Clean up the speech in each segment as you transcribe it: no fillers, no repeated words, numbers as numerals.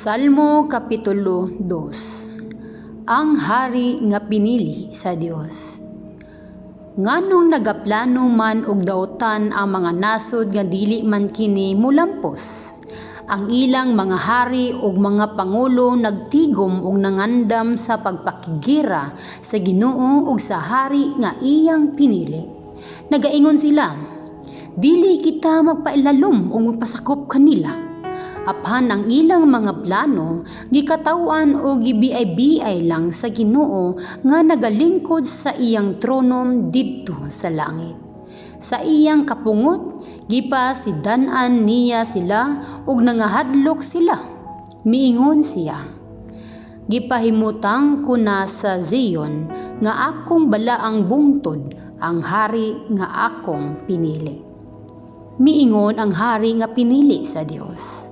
Salmo Kapitulo 2. Ang hari nga pinili sa Dios. Nganong nagaplano man og daotan ang mga nasod nga dili man kini mulampos. Ang ilang mga hari ug mga pangulo nagtigom ug nangandam sa pagpakigira sa Ginoo ug sa hari nga iyang pinili. Nagaingon sila, dili kita magpailalom ug magpasakop kanila. Apan ang ilang mga plano gikatawan o gibiay-biay lang sa Ginoo nga nagalingkod sa iyang trono didto sa langit. Sa iyang kapungot gipasidan-an niya sila ug nangahadlok sila. Miingon siya, gipahimutang ko na sa Zion nga akong balaang bungtod ang hari nga akong pinili. Miingon ang hari nga pinili sa Dios.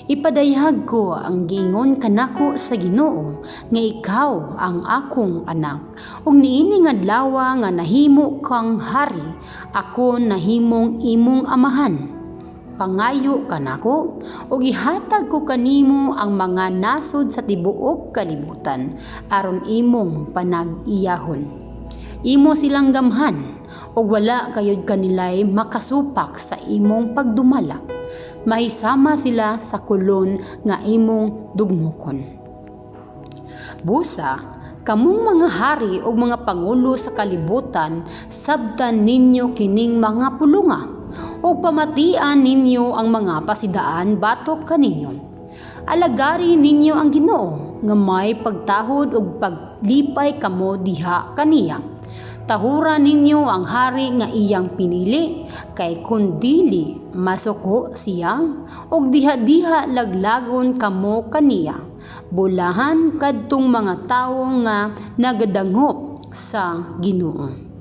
Ipadayhag ko ang giingon kanako sa Ginoo nga ikaw ang akong anak ug niini nga adlaw nga nahimo kang hari ako nahimong imong amahan. Pangayo kanako ug ihatag ko kanimo ang mga nasod sa tibuok kalibutan aron imong panag-iyahon. Imo silang gamhan ug wala kayod kanilay makasupak sa imong pagdumala. Mahisama sila sa kulon nga imong dugmokon. Busa, kamong mga hari o mga pangulo sa kalibutan, sabtan ninyo kining mga pulunga o pamatian ninyo ang mga pasidaan batok kaninyo. Alagari ninyo ang Ginoo nga may pagtahod ug paglipay kamo diha kaniya. Tahuran ninyo ang hari nga iyang pinili, kay kun dili masuko siya, og diha-diha laglagon kamo kaniya. Bulahan kadtong mga tawo nga nagadangop sa Ginoo.